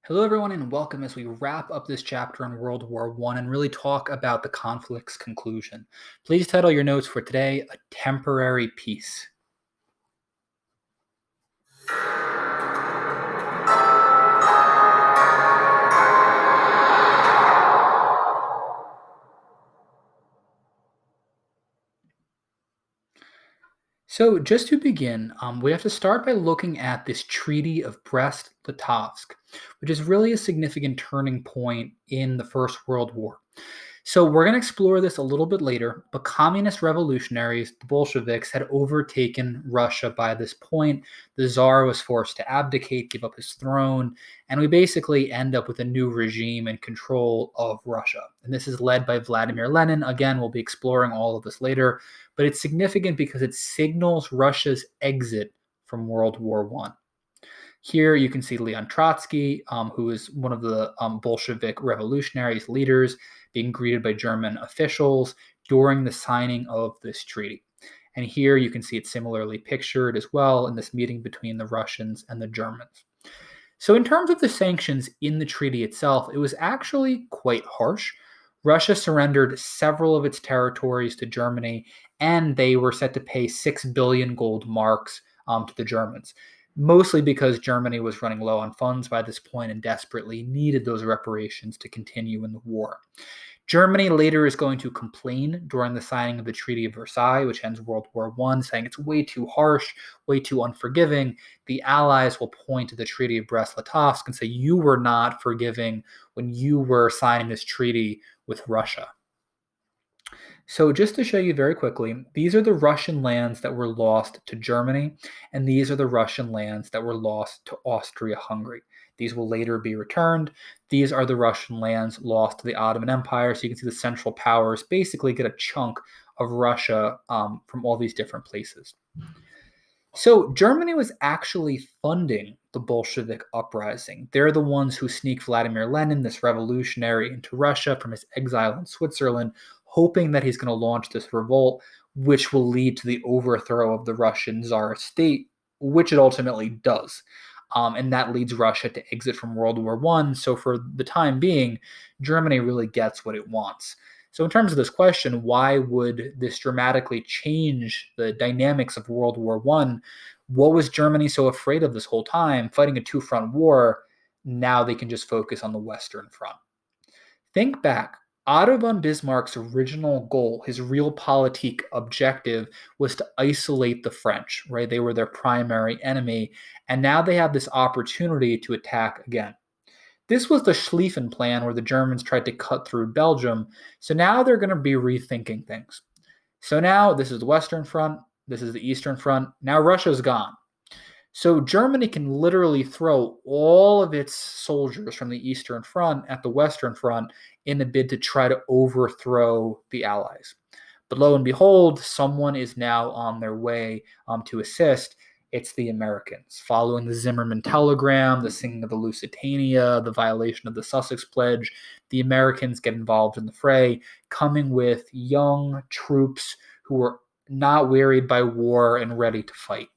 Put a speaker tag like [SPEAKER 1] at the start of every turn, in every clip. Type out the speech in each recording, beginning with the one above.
[SPEAKER 1] Hello, everyone, and welcome as we wrap up this chapter on World War I and really talk about the conflict's conclusion. Please title your notes for today A Temporary Peace. So, just to begin, we have to start by looking at this Treaty of Brest-Litovsk, which is really a significant turning point in the First World War. So we're going to explore this a little bit later, but communist revolutionaries, the Bolsheviks, had overtaken Russia by this point. The Tsar was forced to abdicate, give up his throne, and we basically end up with a new regime and control of Russia. And this is led by Vladimir Lenin. Again, we'll be exploring all of this later, but it's significant because it signals Russia's exit from World War I. Here you can see Leon Trotsky, who is one of the Bolshevik revolutionaries leaders, being greeted by German officials during the signing of this treaty. And here you can see it similarly pictured as well in this meeting between the Russians and the Germans. So, in terms of the sanctions in the treaty itself, it was actually quite harsh. Russia surrendered several of its territories to Germany, and they were set to pay 6 billion gold marks to the Germans, mostly because Germany was running low on funds by this point and desperately needed those reparations to continue in the war. Germany later is going to complain during the signing of the Treaty of Versailles, which ends World War I, saying it's way too harsh, way too unforgiving. The Allies will point to the Treaty of Brest-Litovsk and say, you were not forgiving when you were signing this treaty with Russia. So, just to show you very quickly, these are the Russian lands that were lost to Germany, and these are the Russian lands that were lost to Austria-Hungary. These will later be returned. These are the Russian lands lost to the Ottoman Empire. So you can see the Central Powers basically get a chunk of Russia from all these different places. So Germany was actually funding the Bolshevik uprising. They're the ones who sneak Vladimir Lenin, this revolutionary, into Russia from his exile in Switzerland, hoping that he's going to launch this revolt, which will lead to the overthrow of the Russian Tsar state, which it ultimately does. And that leads Russia to exit from World War I. So for the time being, Germany really gets what it wants. So in terms of this question, why would this dramatically change the dynamics of World War I? What was Germany so afraid of this whole time? Fighting a two-front war, now they can just focus on the Western Front. Think back. Otto von Bismarck's original goal, his realpolitik objective, was to isolate the French, right? They were their primary enemy, and now they have this opportunity to attack again. This was the Schlieffen Plan, where the Germans tried to cut through Belgium, so now they're going to be rethinking things. So now this is the Western Front, this is the Eastern Front, now Russia's gone. So Germany can literally throw all of its soldiers from the Eastern Front at the Western Front in a bid to try to overthrow the Allies. But lo and behold, someone is now on their way to assist. It's the Americans. Following the Zimmerman telegram, the singing of the Lusitania, the violation of the Sussex Pledge, the Americans get involved in the fray, coming with young troops who are not wearied by war and ready to fight.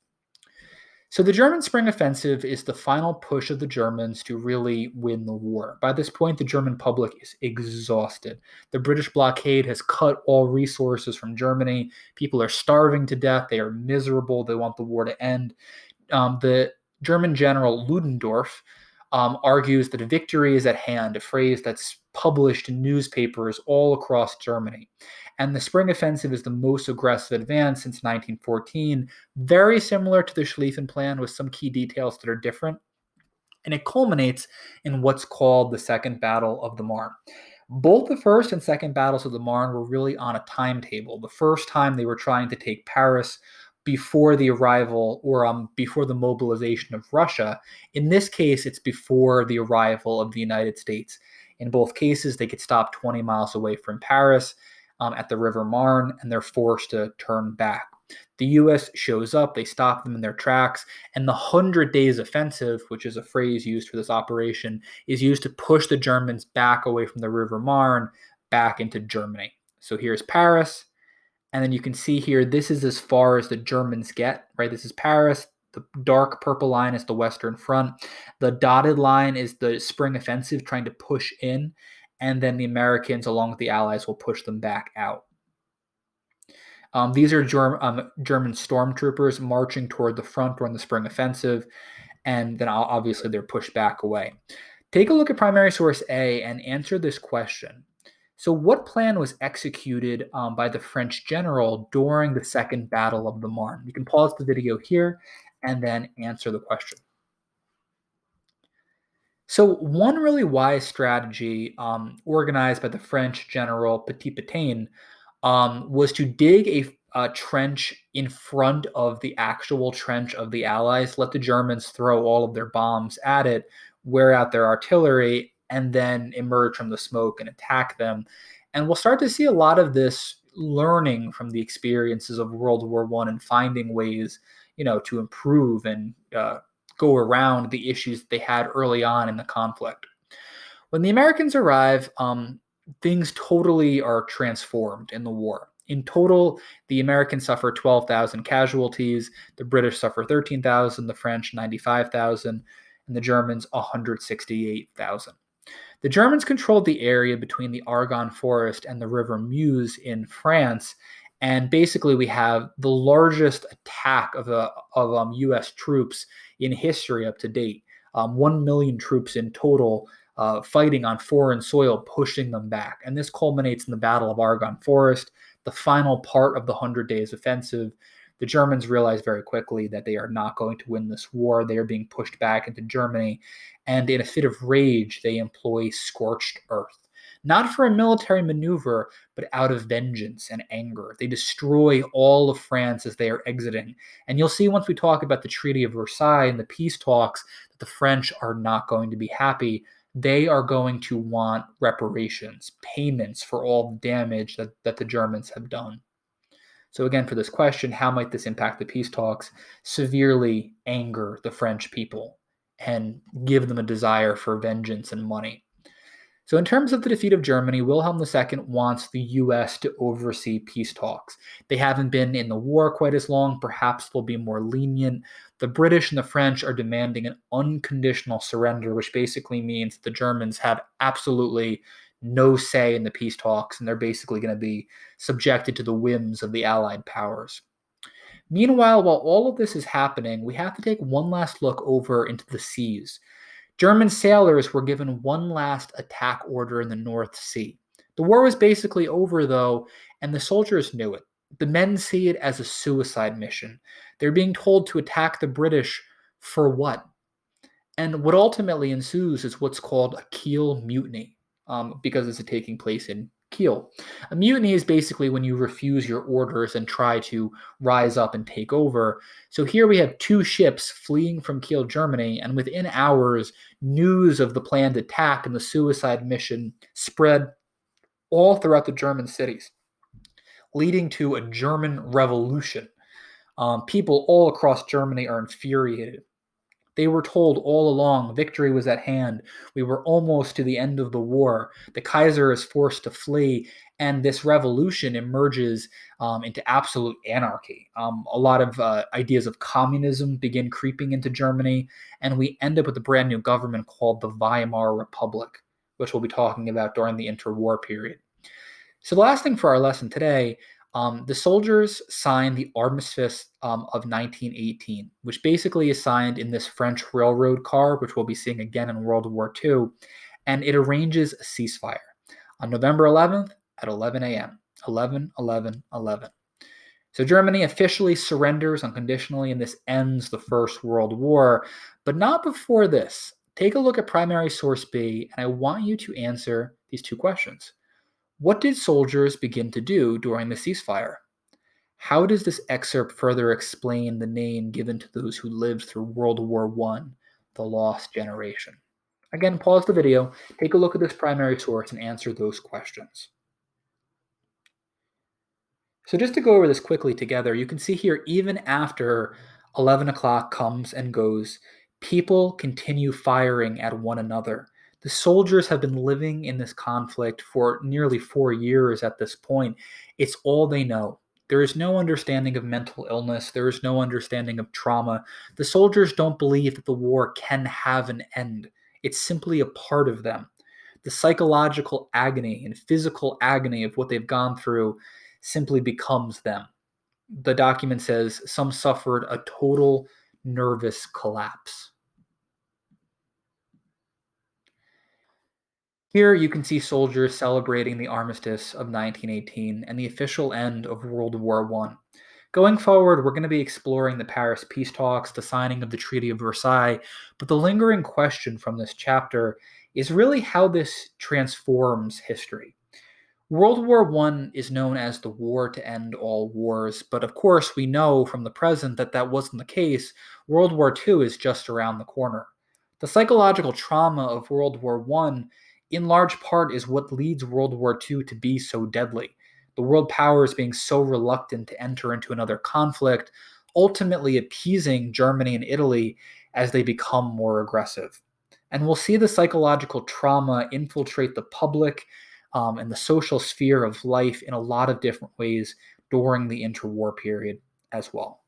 [SPEAKER 1] So the German Spring Offensive is the final push of the Germans to really win the war. By this point, the German public is exhausted. The British blockade has cut all resources from Germany. People are starving to death. They are miserable. They want the war to end. The German general Ludendorff argues that a victory is at hand, a phrase that's published in newspapers all across Germany. And the Spring Offensive is the most aggressive advance since 1914, very similar to the Schlieffen Plan with some key details that are different. And it culminates in what's called the Second Battle of the Marne. Both the first and second battles of the Marne were really on a timetable. The first time they were trying to take Paris before the arrival or before the mobilization of Russia. In this case, it's before the arrival of the United States. In both cases, they get stopped 20 miles away from Paris at the River Marne, and they're forced to turn back. The U.S. shows up, they stop them in their tracks, and the 100 Days Offensive, which is a phrase used for this operation, is used to push the Germans back away from the River Marne, back into Germany. So here's Paris, and then you can see here, this is as far as the Germans get, right? This is Paris, The dark purple line is the Western Front. The dotted line is the spring offensive trying to push in, and then the Americans, along with the Allies, will push them back out. These are German stormtroopers marching toward the front during the spring offensive, and then obviously they're pushed back away. Take a look at primary source A and answer this question. So, what plan was executed by the French general during the Second Battle of the Marne? You can pause the video here and then answer the question. So, one really wise strategy organized by the French general Petit-Pétain was to dig a trench in front of the actual trench of the Allies, let the Germans throw all of their bombs at it, wear out their artillery, and then emerge from the smoke and attack them. And we'll start to see a lot of this learning from the experiences of World War I and finding ways, to improve and go around the issues they had early on in the conflict. When the Americans arrive, things totally are transformed in the war. In total, the Americans suffer 12,000 casualties, the British suffer 13,000, the French 95,000, and the Germans 168,000. The Germans controlled the area between the Argonne Forest and the River Meuse in France, and basically we have the largest attack of U.S. troops in history up to date. 1 million troops in total fighting on foreign soil, pushing them back. And this culminates in the Battle of Argonne Forest, the final part of the 100 Days offensive. The Germans realize very quickly that they are not going to win this war. They are being pushed back into Germany. And in a fit of rage, they employ scorched earth. Not for a military maneuver, but out of vengeance and anger. They destroy all of France as they are exiting. And you'll see once we talk about the Treaty of Versailles and the peace talks that the French are not going to be happy. They are going to want reparations, payments for all the damage that the Germans have done. So again, for this question, how might this impact the peace talks? Severely anger the French people and give them a desire for vengeance and money. So in terms of the defeat of Germany, Wilhelm II wants the U.S. to oversee peace talks. They haven't been in the war quite as long. Perhaps they'll be more lenient. The British and the French are demanding an unconditional surrender, which basically means the Germans have absolutely no say in the peace talks, and they're basically going to be subjected to the whims of the Allied powers. Meanwhile, while all of this is happening, we have to take one last look over into the seas. German sailors were given one last attack order in the North Sea. The war was basically over, though, and the soldiers knew it. The men see it as a suicide mission. They're being told to attack the British for what? And what ultimately ensues is what's called a Keel Mutiny, because it's taking place in Keel. A mutiny is basically when you refuse your orders and try to rise up and take over. So here we have two ships fleeing from Kiel, Germany, and within hours, news of the planned attack and the suicide mission spread all throughout the German cities, leading to a German revolution. People all across Germany are infuriated. They were told all along victory was at hand. We were almost to the end of the war. The Kaiser is forced to flee, and this revolution emerges into absolute anarchy. A lot of ideas of communism begin creeping into Germany, and we end up with a brand new government called the Weimar Republic, which we'll be talking about during the interwar period. So the last thing for our lesson today, the soldiers signed the Armistice of 1918, which basically is signed in this French railroad car, which we'll be seeing again in World War II, and it arranges a ceasefire on November 11th at 11 a.m., 11/11/11. So Germany officially surrenders unconditionally, and this ends the First World War, but not before this. Take a look at primary source B, and I want you to answer these two questions. What did soldiers begin to do during the ceasefire? How does this excerpt further explain the name given to those who lived through World War I, the lost generation? Again, pause the video, take a look at this primary source, and answer those questions. So just to go over this quickly together, you can see here, even after 11 o'clock comes and goes, people continue firing at one another. The soldiers have been living in this conflict for nearly 4 years at this point. It's all they know. There is no understanding of mental illness. There is no understanding of trauma. The soldiers don't believe that the war can have an end. It's simply a part of them. The psychological agony and physical agony of what they've gone through simply becomes them. The document says some suffered a total nervous collapse. Here you can see soldiers celebrating the armistice of 1918 and the official end of World War I. Going forward, we're going to be exploring the Paris peace talks, the signing of the Treaty of Versailles, but the lingering question from this chapter is really how this transforms history. World War I is known as the war to end all wars, but of course, we know from the present that that wasn't the case. World War II is just around the corner. The psychological trauma of World War I, in large part, is what leads World War II to be so deadly. The world powers being so reluctant to enter into another conflict, ultimately appeasing Germany and Italy as they become more aggressive. And we'll see the psychological trauma infiltrate the public and the social sphere of life in a lot of different ways during the interwar period as well.